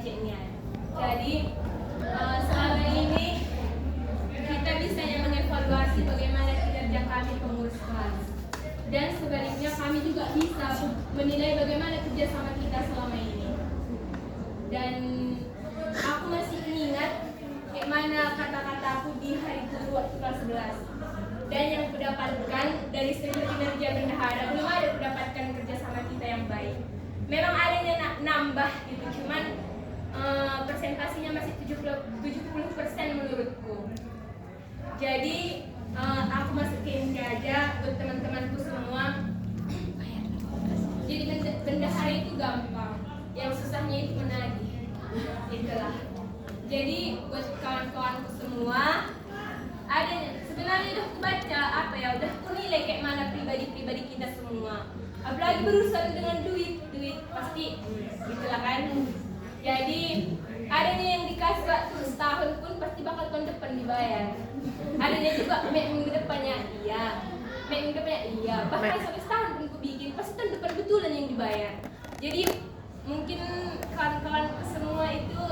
budgetnya. Jadi selama ini kita bisa mengevaluasi bagaimana kinerja kami pengurus kelas. Dan sebaliknya kami juga bisa menilai bagaimana kerjasama kita selama ini. Dan aku masih ingat mana kata-kataku di hari itu waktu kelas 11. Dan yang kudapatkan dari segi kinerja bendahara, belum ada kudapatkan kerjasama kita yang baik. Memang adanya nambah gitu, cuman presentasinya masih 70% menurutku. Jadi aku masuk ke inti aja buat teman-temanku semua. Jadi bendahara itu gampang, yang susahnya itu menagih. Itulah. Jadi buat kawan-kawanku semua, ada sebenarnya udah baca udah kunilai kayak mana pribadi-pribadi kita semua. Apalagi berurusan dengan duit pasti gitulah kan. Jadi adanya yang dikasih waktu setahun pun pasti bakal tahun depan dibayar. Adanya juga minggu depannya iya, bahkan sampai setahun pun aku bikin pasti tahun depan betulan yang dibayar. Jadi mungkin kawan-kawan semua itu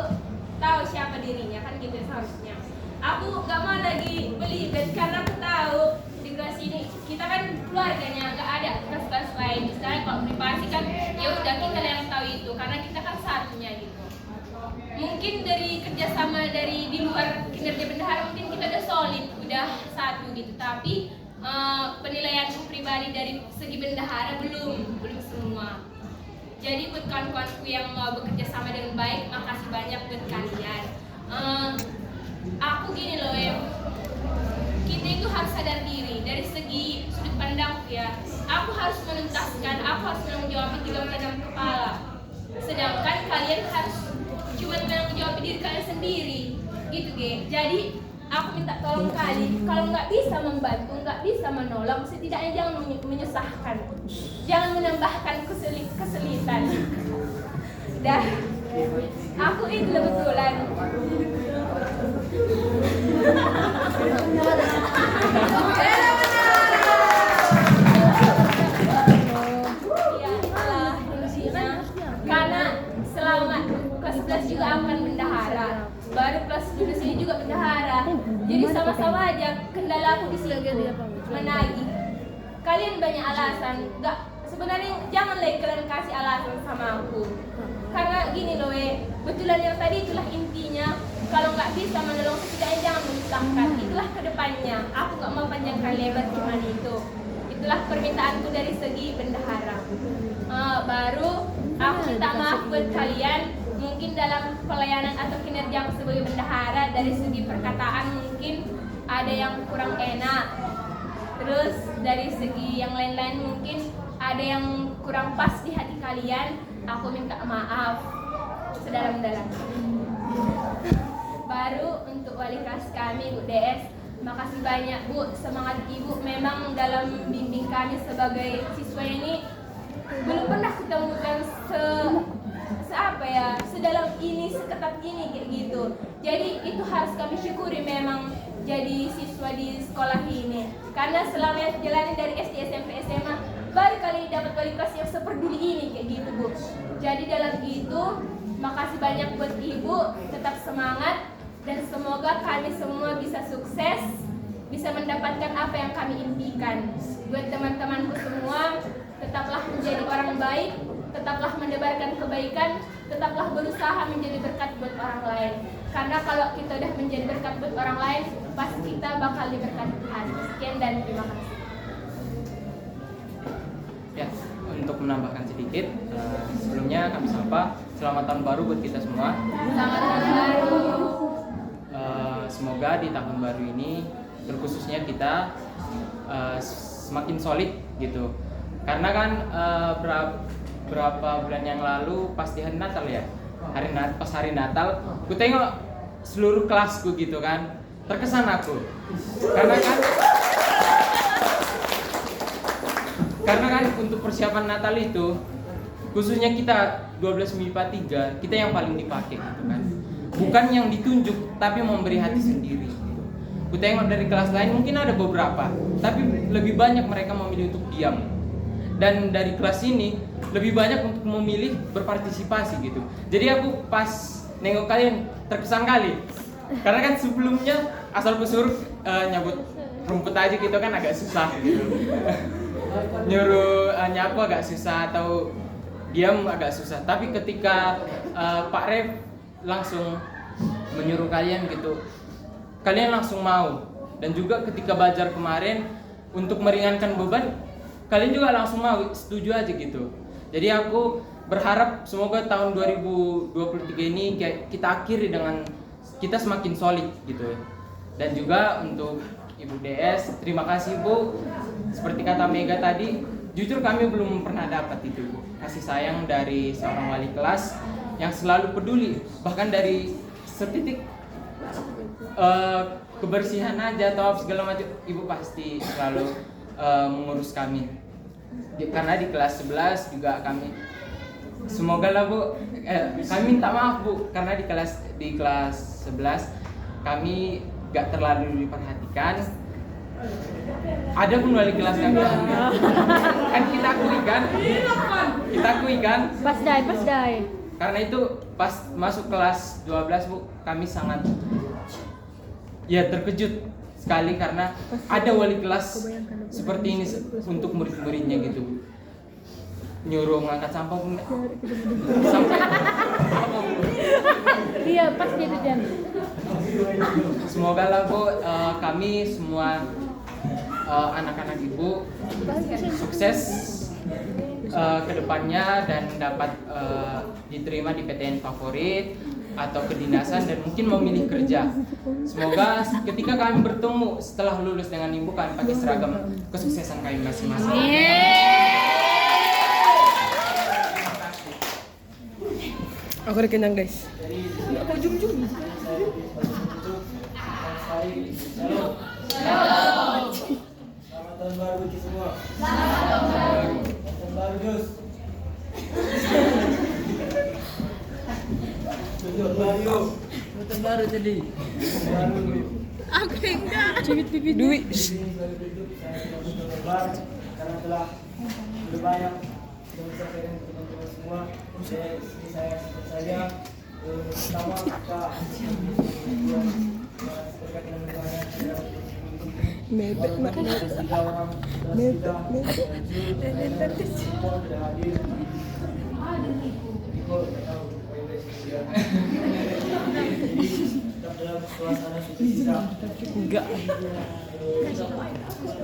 tahu siapa dirinya kan gitu seharusnya. Aku gak mau lagi beli bed karena aku tahu di kelas ini kita kan keluarganya gak ada kelas-kelas lain. Misalnya kalau privasi kan ya udah kita yang tahu itu karena kita kan satunya gitu. Mungkin dari kerjasama dari di luar kinerja bendahara mungkin kita udah solid, udah satu gitu. Tapi penilaianku pribadi dari segi bendahara belum semua. Jadi buat kawan-kawanku yang mau bekerja sama dengan baik, makasih banyak buat kalian. Aku gini loh ya, kita itu harus sadar diri dari segi sudut pandangku ya. Aku harus menuntaskan, aku harus menanggung jawab 36 kepala. Sedangkan kalian harus cuma menanggung jawab diri kalian sendiri, gitu ge. Jadi aku minta tolong kalian, kalau nggak bisa membantu, nggak bisa menolong, setidaknya jangan menyusahkan, jangan menambahkan kesulitan. Dah, aku itu kebetulan. Karena selama kelas 11 juga akan bendahara, baru kelas 12 ini juga bendahara. Jadi sama-sama aja kendala aku di sini menagih. Kalian banyak alasan, sebenarnya jangan lagi kalian kasih alasan sama aku. Karena gini loh betulan yang tadi itulah intinya. Kalau nggak bisa menolong setidaknya jangan menyusahkan. Itulah kedepannya. Aku nggak mau panjangkan lebar cuma itu. Itulah permintaanku dari segi bendahara. Baru aku minta maaf buat kalian. Mungkin dalam pelayanan atau kinerja aku sebagai bendahara dari segi perkataan mungkin ada yang kurang enak. Terus dari segi yang lain-lain mungkin ada yang kurang pas di hati kalian. Aku minta maaf sedalam-dalamnya. Baru untuk wali kelas kami Bu DS, makasih banyak Bu, semangat Ibu. Memang dalam bimbing kami sebagai siswa ini belum pernah ketemukan sedalam ini, seketat ini kayak gitu. Jadi itu harus kami syukuri memang jadi siswa di sekolah ini. Karena selama yang jalani dari SD, SMP, SMA baru kali dapat wali kelas yang seperduli ini kayak gitu Bu. Jadi dalam itu makasih banyak buat Ibu, tetap semangat dan semoga kami semua bisa sukses, bisa mendapatkan apa yang kami impikan. Buat teman-temanku semua, tetaplah menjadi orang baik, tetaplah mendebarkan kebaikan, tetaplah berusaha menjadi berkat buat orang lain. Karena kalau kita udah menjadi berkat buat orang lain, pasti kita bakal diberkati Tuhan. Sekian dan terima kasih. Ya, untuk menambahkan sedikit, sebelumnya kami sapa selamat tahun baru buat kita semua. Selamat tahun baru. Semoga di tahun baru ini, terkhususnya kita semakin solid gitu. Karena kan berapa bulan yang lalu pasti hari Natal ya, pas hari Natal, ku tengok seluruh kelasku gitu kan, terkesan aku. Karena kan untuk persiapan Natal itu, khususnya kita 12 MIPA 3, kita yang paling dipakai gitu kan. Bukan yang ditunjuk, tapi memberi hati sendiri. Ku tengok dari kelas lain mungkin ada beberapa, tapi lebih banyak mereka memilih untuk diam. Dan dari kelas ini lebih banyak untuk memilih berpartisipasi gitu. Jadi aku pas nengok kalian terkesan kali. Karena kan sebelumnya asal pesuruh nyabut rumput aja gitu kan agak susah gitu. Nyuruh nyapu agak susah atau diam agak susah. Tapi ketika Pak Ref langsung menyuruh kalian gitu, kalian langsung mau. Dan juga ketika belajar kemarin untuk meringankan beban, kalian juga langsung mau, setuju aja gitu. Jadi aku berharap semoga tahun 2023 ini kita akhiri dengan kita semakin solid gitu. Dan juga untuk Ibu DS, terima kasih Bu. Seperti kata Mega tadi, jujur kami belum pernah dapat itu kasih sayang dari seorang wali kelas yang selalu peduli, bahkan dari setitik kebersihan aja atau segala macam, Ibu pasti selalu mengurus kami. Karena di kelas 11 juga kami, semoga lah Bu, kami minta maaf Bu, karena di kelas 11 kami gak terlalu diperhatikan. Ada pun wali kelas kami kan kita akui kan Pas dai. karena itu pas masuk kelas 12 Bu, kami sangat ya terkejut sekali karena ada wali kelas seperti ini untuk murid-muridnya gitu Bu. Nyuruh ngangkat sampah pun sampai apa Bu? Iya, pas gitu jam. Semoga lah Bu, kami semua anak-anak Ibu sukses ke depannya dan dapat diterima di PTN favorit atau kedinasan dan mungkin memilih kerja. Semoga ketika kami bertemu setelah lulus dengan Ibu, kami pakai seragam kesuksesan kami masing-masing. Aku udah kenyang guys. Selamat tahun baru bagi semua. Selamat tahun baru Jus. Tahun baru. Tahun baru jadi. Aku enggak. Cubit pipi duit. Karena telah banyak menyampaikan teman-teman semua. Saya pertama Pak berkait dengan lingkungannya. Mepet mak. Dalam suasana sukacita. Enggak.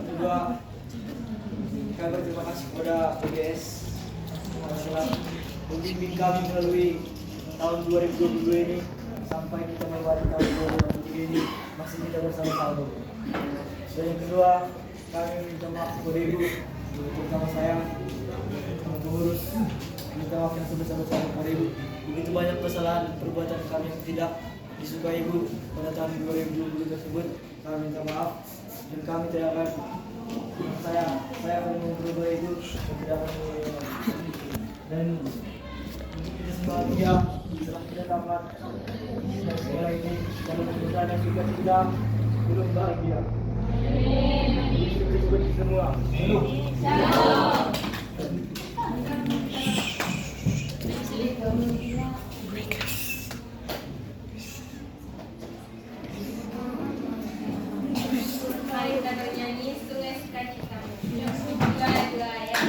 Kedua, kami berterima kasih kepada PGS yang telah membimbing kami melalui tahun 2022 ini sampai kita melewati tahun 2023 ini masih kita bersama-sama. Dan yang kedua, kami minta maaf kepada Ibu, terutama saya, pengurus, minta maaf yang sebesar-besarnya kepada Ibu. Begitu banyak kesalahan perbuatan kami yang tidak disukai Ibu pada tahun 2020 tersebut. Kami minta maaf dan kami tidak akan saya akan memperbaiki Ibu dan tidak akan dan untuk kita semua bahagia setelah kita dapat sekolah ini dan mudah-mudahan yang juga kita belum bahagia. Disebut semua. Mari kita bernyanyi Sungai Sukacitamu. Dua ya.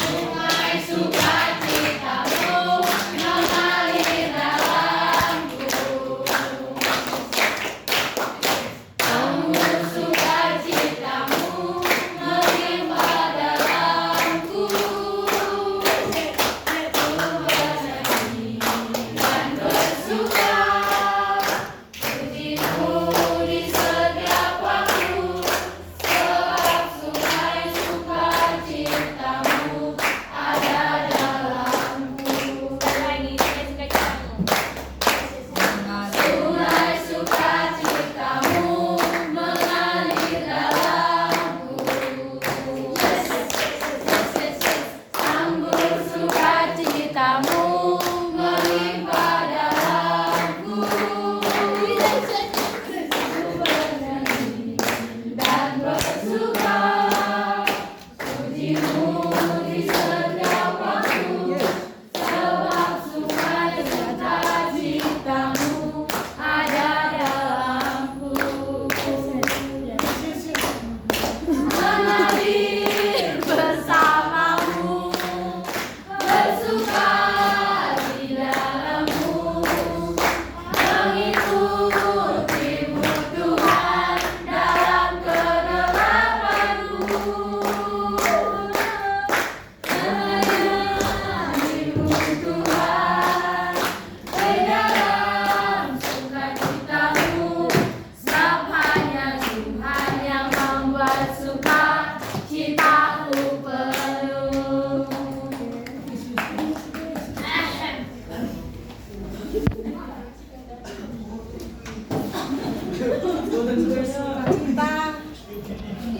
Sungai Sukacitamu mengalir dalamku. Namun sukacitamu melimpah dalam Sukacita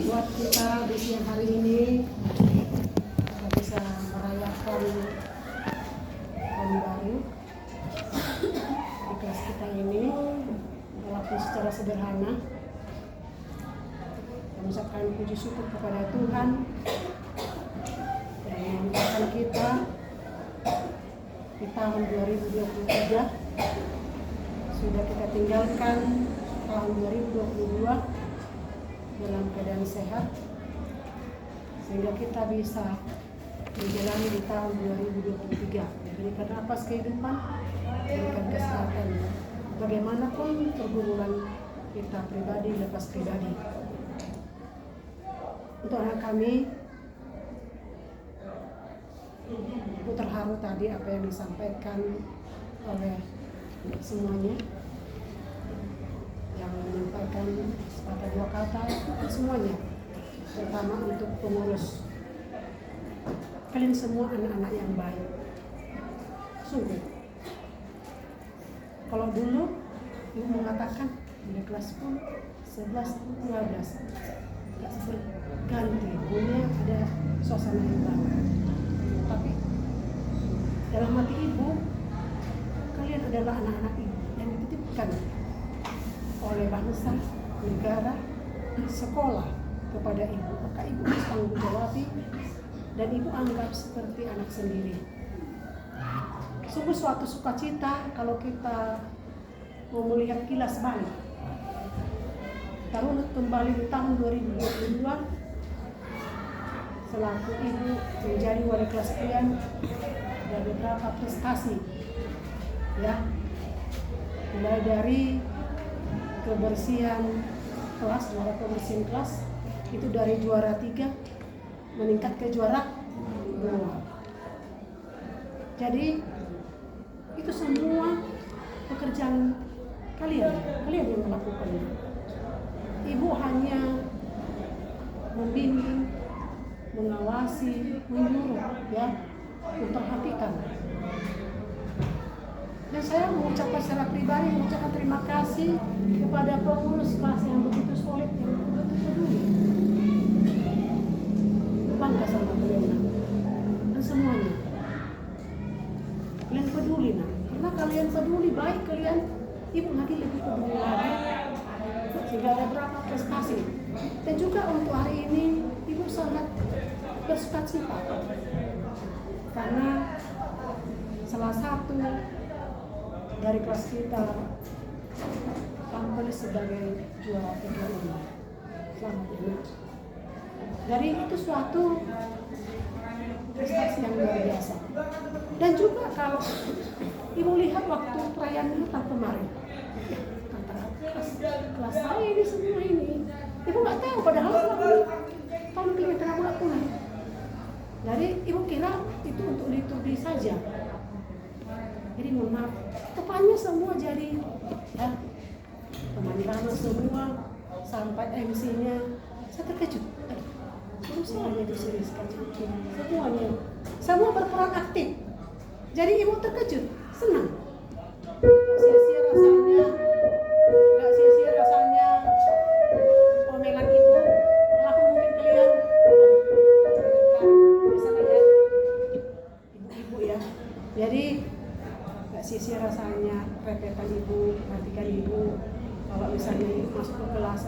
buat kita di siang hari ini kita bisa merayakan tahun baru di kelas kita ini walaupun secara sederhana. Kita mengucapkan puji syukur kepada Tuhan yang memudahkan kita di tahun 2023 sudah kita tinggalkan tahun 2022 dalam keadaan sehat sehingga kita bisa menjalani di tahun 2023 diberikan napas kehidupan, diberikan kesehatan bagaimanapun pergumulan kita pribadi lepas pribadi. Untuk anak kami, aku terharu tadi apa yang disampaikan oleh semuanya yang menyampaikan sepatah dua kata semuanya, terutama untuk pengurus. Kalian semua anak-anak yang baik, sungguh. Kalau dulu ibu mengatakan di kelas 10, 11, 12 gak berganti, punya ada suasana yang baru. Tapi dalam hati ibu, kalian adalah anak-anak ibu yang dititipkan oleh bangsa, negara, sekolah kepada ibu. Maka ibu bertanggung jawab dan ibu anggap seperti anak sendiri. Sungguh suatu sukacita kalau kita mau melihat kilas balik. Tahun kembali di tahun 2022 selaku ibu menjadi wali kelas kalian dan beberapa prestasi, ya, mulai dari kebersihan kelas, juara kebersihan kelas itu dari juara 3 meningkat ke juara 2. Jadi itu semua pekerjaan kalian yang melakukannya. Ibu hanya membimbing, mengawasi, menyuruh, ya, memperhatikan. Dan saya mengucapkan secara pribadi, mengucapkan terima kasih kepada pengurus kelas yang begitu solid, yang begitu peduli. Bangga sama kalian dan semuanya. Kalian peduli, nah, karena kalian peduli, baik kalian, ibu lagi lebih peduli lagi, sehingga ada berapa prestasi. Dan juga untuk hari ini, ibu sangat bersukacita karena salah satu dari kelas kita tampil sebagai juara 3 ini. Selamat ibu. Dari itu suatu prestasi yang luar biasa. Dan juga kalau ibu lihat waktu perayaan Natal kemarin, antara kelas saya ini semua ini, ibu nggak tahu padahal tahun ini tengah bulan pulang. Jadi ibu kira itu untuk liturgi saja. Jadi mohon maaf, depannya semua jadi, ya, teman-teman semua sampai MC-nya, saya terkejut. Semuanya itu serius kan, semuanya, semua berperan aktif. Jadi ibu terkejut, senang. Gak sia-sia rasanya omelan ibu. Aku mungkin kalian misalnya ya, ibu-ibu ya. Jadi gak sia-sia rasanya repetan ibu, perhatikan ibu. Kalau misalnya masuk ke kelas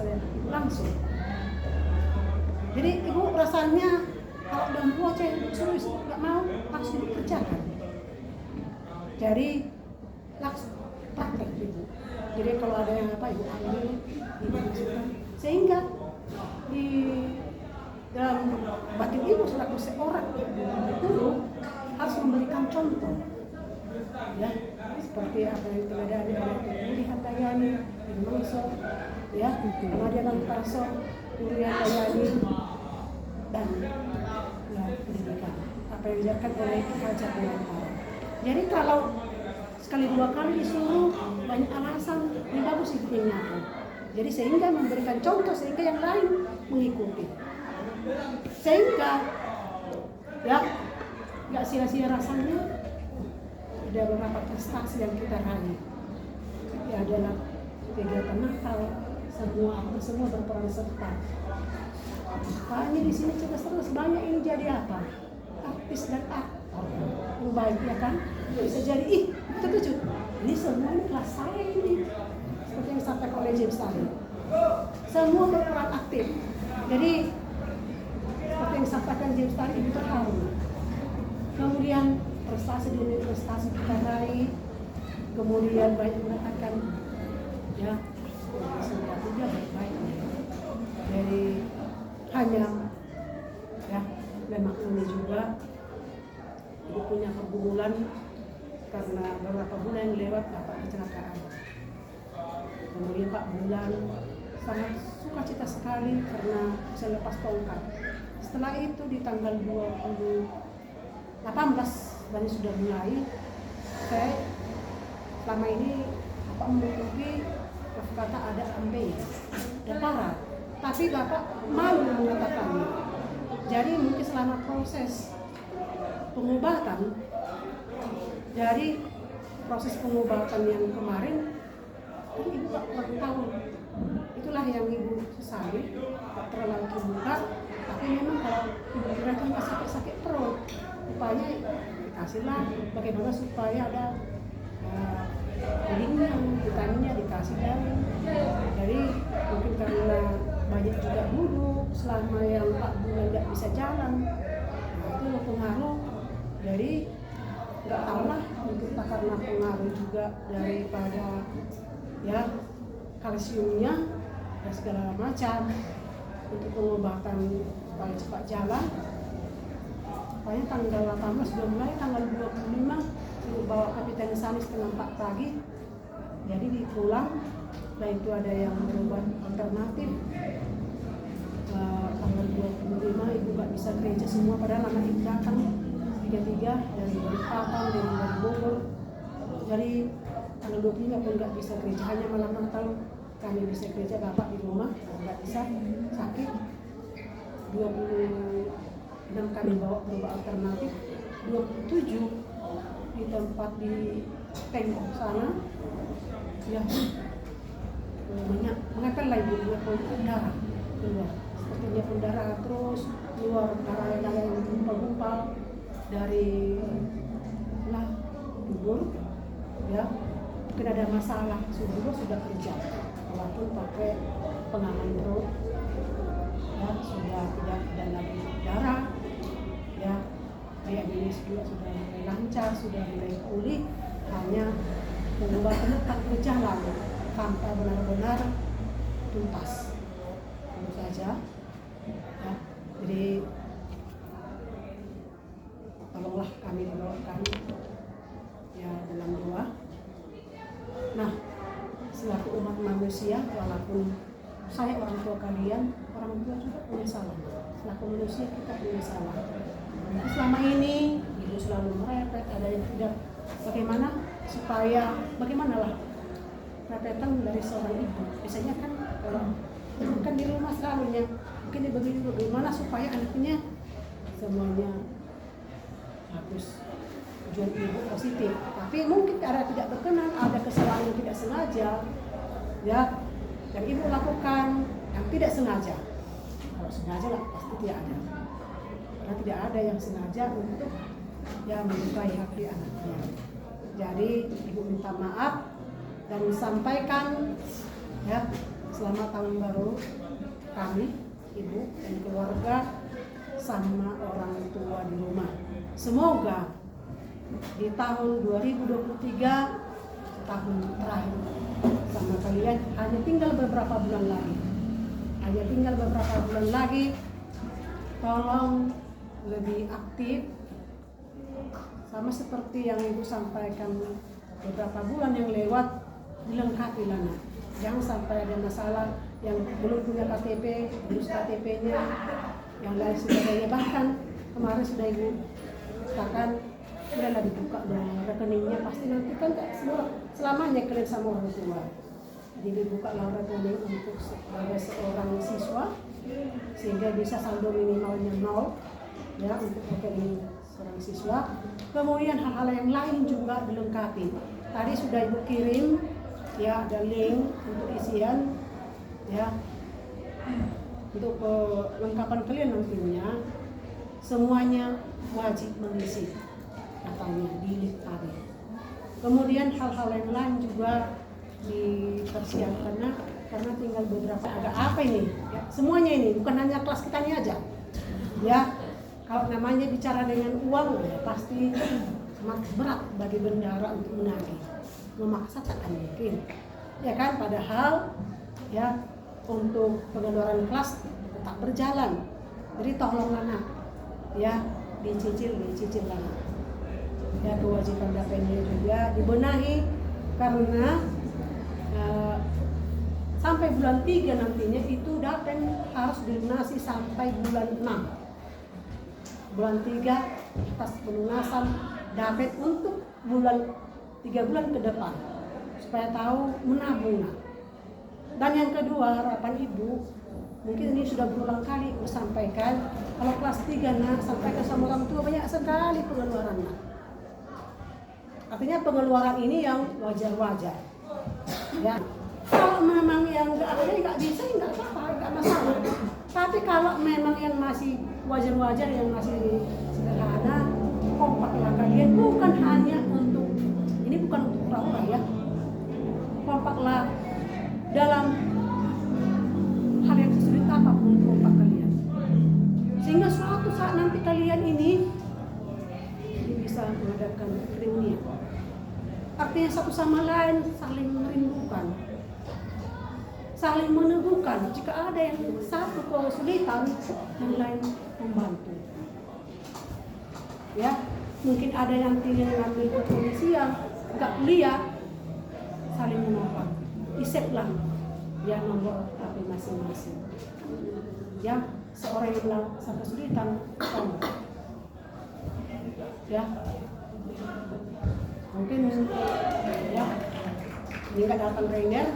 langsung. Jadi ibu rasanya kalau udah mau serius nggak mau langsung dikerjakan. Jadi langsung praktek ibu. Jadi kalau ada yang apa ibu ambil, ibu masukkan. Sehingga di dalam batin ibu selaku seorang guru harus memberikan contoh. Ya, seperti apa yang terjadi oleh Budi Hatayani, Ibu Mangso, ya, Nadia Lantarso, Urian Hayani, dan ya, pendidikan. Apa yang diajarkan oleh Hajar Dewantara. Jadi kalau sekali dua kali disuruh banyak alasan, ini bagus ikutnya. Jadi sehingga memberikan contoh sehingga yang lain mengikuti. Sehingga ya nggak sia-sia rasanya. Ada beberapa prestasi yang kita raih. Ya adalah kegiatan Natal semua berperan serta. Makanya di sini cerdas banyak ini jadi apa? Artis dan aktor yang baik ya kan? Bisa jadi terkejut. Ini semua ini kelas saya ini. Seperti yang disampaikan oleh James tadi. Semua berperan aktif. Jadi seperti yang disampaikan James tadi itu terharu. Kemudian prestasi demi prestasi kita raih. Kemudian banyak mengatakan ya semua juga baik-baik. Jadi hanya ya memang ini juga ibu punya pergumulan karena beberapa bulan yang lewat bapak kecelakaan. Kemudian 4 bulan sangat sukacita sekali karena bisa lepas tongkat. Setelah itu di tanggal 18 dan sudah mulai saya selama ini bapak menutupi kata ada ambe dan parah. Tapi bapak malu mengatakannya. Jadi mungkin selama proses pengobatan, dari proses pengobatan yang kemarin, kan ibu tak pernah tahu. Itulah yang ibu sesali, tak terlalu terbuka. Tapi memang kalau ibu kira kan sakit perut, rupanya dikasihlah bagaimana supaya ada dagingnya, vitaminnya dikasih dari mungkin karena banyak juga duduk selama yang 4 bulan nggak bisa jalan, nah itu pengaruh dari nggak tahu lah mungkin karena pengaruh juga daripada ya kalsiumnya dan segala macam untuk pengobatan supaya cepat jalan. Pokoknya tanggal 18 sudah mulai, tanggal 25 bawa Kapiten Sanis setengah 4 pagi, jadi dipulang. Setelah itu ada yang berobat alternatif. Tanggal 25 ibu gak bisa gereja semua, padahal anak ibu datang 3 dari Balikpapan, dari Bogor. Jadi tanggal 25 pun gak bisa gereja, hanya malam Natal kami bisa gereja, bapak di rumah gak bisa, sakit. 26 kami bawa berobat alternatif, 27 di tempat di tengkok sana ya mengatakan lagi dia darah keluar, sepertinya pun darah terus keluar darah yang gumpal-gumpal dari lah tubuh ya, mungkin ada masalah. Sudah kerja walaupun pakai pengaman perut ya, sudah tidak ada lagi darah ya, diabetes juga sudah mulai lancar, sudah mulai pulih, hanya pengobatan tetap berjalan tanpa benar-benar tuntas. Tentu saja ya, jadi tolonglah kami dibawakan ya dalam doa. Nah, selaku umat manusia, walaupun saya orang tua kalian, orang tua juga punya salah. Selaku manusia kita punya salah. Nah, selama ini ibu selalu merepet, ada yang tidak. Bagaimana supaya bagaimanlah repetan dari seorang ibu? Biasanya kan kalau kan di rumah selalunya mungkin begini, bagaimana supaya anaknya semuanya bagus, tujuan ibu positif. Tapi mungkin ada tidak berkenan, ada kesalahan yang tidak sengaja, ya, yang ibu lakukan yang tidak sengaja. Kalau sengaja lah pasti tidak ada. Karena tidak ada yang sengaja untuk ya melukai hati anaknya. Jadi ibu minta maaf dan sampaikan ya selamat tahun baru kami, ibu dan keluarga sama orang tua di rumah. Semoga di tahun 2023 tahun terakhir sama kalian, hanya tinggal beberapa bulan lagi, tolong lebih aktif sama seperti yang ibu sampaikan beberapa bulan yang lewat, dilengkapi lana. Jangan sampai ada masalah yang belum punya KTP, urus KTP-nya, yang lain sebagainya. Bahkan kemarin sudah ibu katakan udahlah dibuka dong rekeningnya, pasti nanti kan tak selamanya kalian sama orang tua. Jadi dibukalah rekening untuk sebagai seorang siswa sehingga bisa saldo minimalnya 0 ya untuk rekening seorang siswa. Kemudian hal-hal yang lain juga dilengkapi. Tadi sudah ibu kirim ya, ada link untuk isian ya. Untuk kelengkapan kalian nantinya semuanya wajib mengisi katanya di hari. Kemudian hal-hal yang lain juga dipersiapkan karena tinggal beberapa agak apa ini ya, semuanya ini bukan hanya kelas kita ini aja ya. Kalau namanya bicara dengan uang ya pasti sangat berat bagi bendahara untuk menagih, memaksa tak akan mungkin ya kan. Padahal ya untuk pengeluaran kelas tetap berjalan, jadi tolonglah nak ya dicicil lagi ya. Kewajiban DAPEN-nya juga dibenahi karena sampai bulan 3 nantinya itu DAPEN harus dilunasi sampai bulan 6. Bulan 3 atas pelunasan DAPEN untuk 3 bulan ke depan supaya tahu menabung. Dan yang kedua, harapan ibu, mungkin ini sudah berulang kali ibu sampaikan, kalau kelas 3 sampaikan sama orang tua banyak sekali pengeluarannya. Artinya pengeluaran ini yang wajar-wajar ya. Kalau memang yang nggak bisa nggak apa-apa, nggak masalah. Tapi kalau memang yang masih wajar-wajar, yang masih sederhana, kompaklah kalian. Bukan hanya untuk ini, bukan untuk orang ya. Kompaklah dalam hal yang sesulit apapun, kompak kalian. Sehingga suatu saat nanti kalian ini bisa mengadakan reuni. Artinya satu sama lain saling merindukan, saling meneguhkan. Jika ada yang satu kesulitan, yang lain membantu. Ya, mungkin ada yang nantinya ngambil kepolisian, nggak kuliah, saling menopang. Iseplah ya nomor HP masing-masing. Ya, seorang yang bilang saya kesulitan, kamu. Ya, mungkin ya ini nggak datang trainer,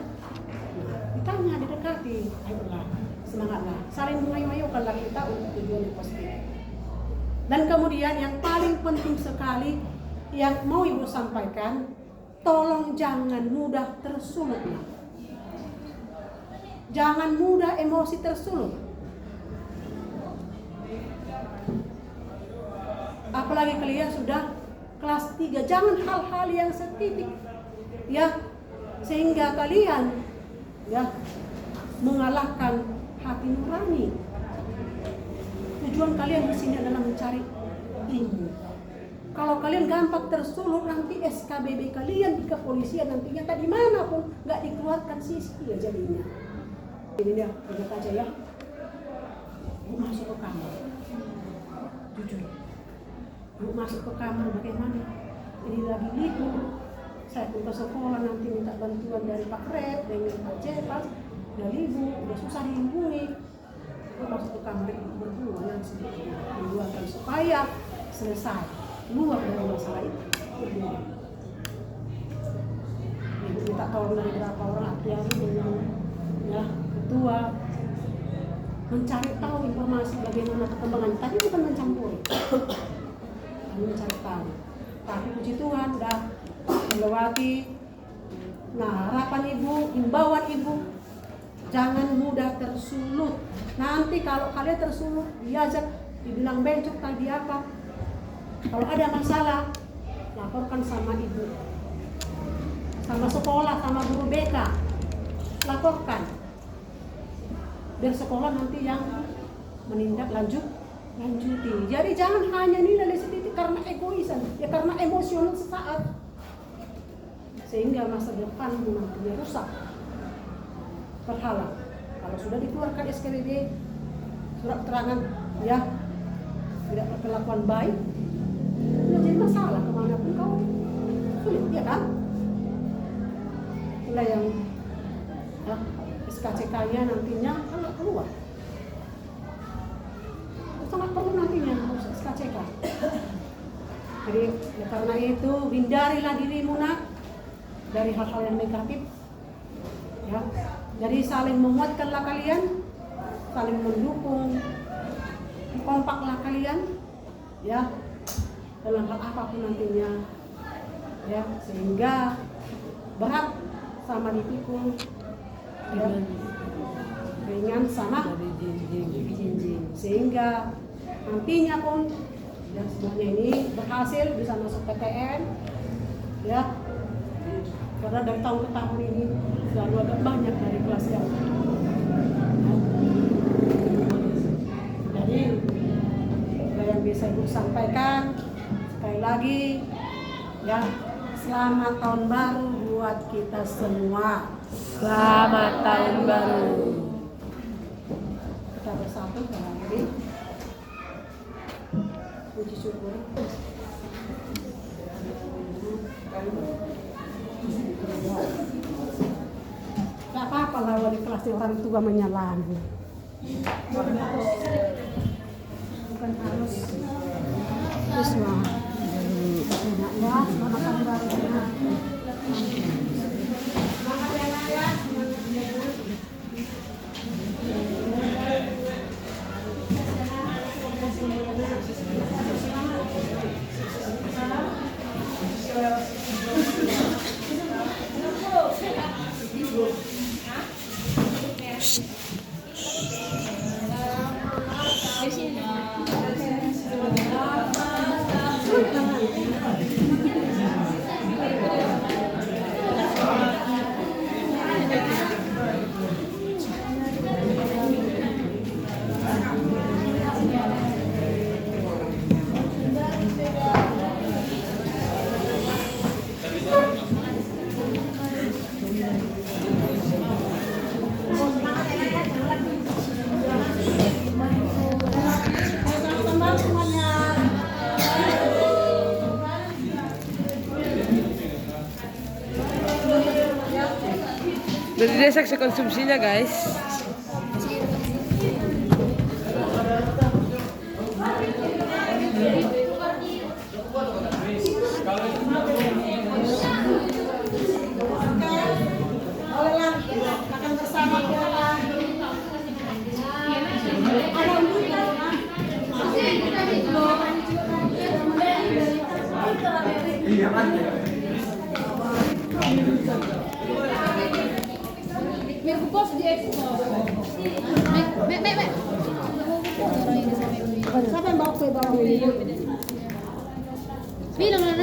ditanya, didekati, ayolah, semangatlah, saling mengayu-ayukanlah kita untuk tujuan yang positif. Dan kemudian yang paling penting sekali yang mau ibu sampaikan, tolong jangan mudah tersulut, jangan mudah emosi tersulut. Apalagi kalian sudah kelas 3, jangan hal-hal yang setitik ya, sehingga kalian ya mengalahkan hati nurani. Tujuan kalian di sini adalah mencari ilmu. Kalau kalian gampang tersulut, nanti SKBB kalian di kepolisian nantinya tadi mana pun nggak dikeluarkan sisi ya jadinya. Ini dia, lihat aja ya. Bu masuk ke kamar, jujur. Bu masuk ke kamar bagaimana? Ini lagi libur. Saya pun ke sekolah nanti minta bantuan dari Pak Red, dari Pak Cepas, udah libur, udah susah dihubungi. Bu masuk ke kamar berdua yang sedikit menduakan supaya selesai keluar dari masalah itu. Ibu minta tolong dari beberapa orang ahli dengan ya ketua mencari tahu informasi bagaimana perkembangan. Tadi bukan mencampuri. Mencari tahu, tapi puji Tuhan udah melewati. Nah, harapan ibu, imbauan ibu, jangan mudah tersulut. Nanti kalau kalian tersulut, diajak, dibilang bencok tadi apa, kalau ada masalah, laporkan sama ibu, sama sekolah, sama guru BK, laporkan, biar sekolah nanti yang menindaklanjuti. Jadi jangan hanya nilai sedikit karena egoisan, ya karena emosional sesaat, sehingga masa depan nantinya rusak, terhalang. Kalau sudah dikeluarkan SKBB, surat keterangan ya tidak berkelakuan baik, sudah jadi masalah kemanapun kau sulit, ya kan? Itulah yang ya, SKCK-nya nantinya kalau keluar. Sangat perlu nantinya harus SKCK. Jadi karena itu hindarilah dirimu nak dari hal-hal yang negatif. Ya, jadi saling menguatkanlah kalian, saling mendukung, kompaklah kalian, ya dalam hal apapun nantinya, ya sehingga berat sama dipikul, ya ringan sama jinjing. Sehingga nantinya pun yang semuanya ini berhasil bisa masuk PTN, ya. Karena dari tahun ke tahun ini selalu agak banyak dari kelas yang jadi yang bisa Ibu sampaikan sekali lagi, ya, selamat tahun baru buat kita semua. Selamat tahun baru. Kita bersatu kembali. Puji syukur. Gak apa-apa lah wali kelasnya orang tua menyalami. Bukan harus semua. Ya, selamat tahun baru. Semangat ya, Nak, ya. Dari desa konsumsinya guys. Makan bersama boleh. Biar ku post di expose. Mek. Siapa yang bawa kue bawang ini? Bilang lah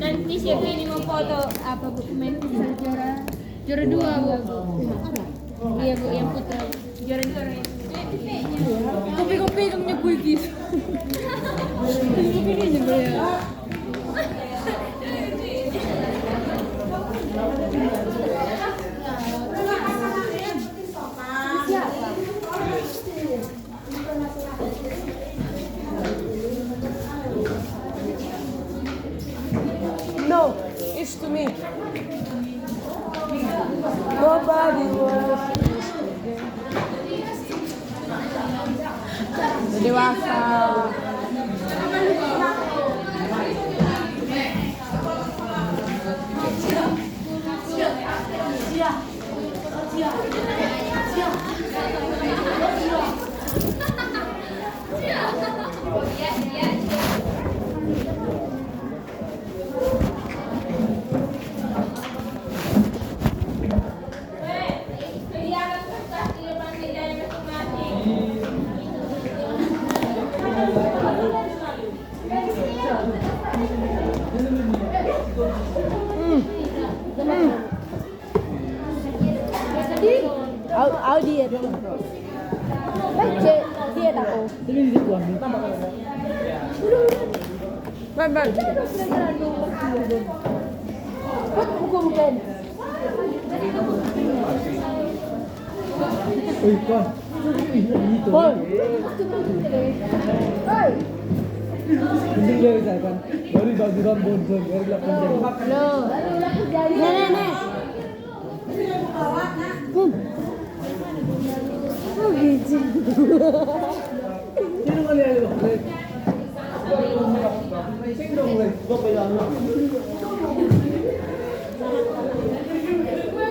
nanti siapa ini mau foto apa bu juara 2 bu. Iya bu yang putra juara 2 itu. Kopi kamu kue gitu. Kopi ini ya. No, it's to me. Nobody was dewasa. Au diet. Baca diet aku. Man. Bukan. Pol. Oi. Halo. Nenek. Oh gitu.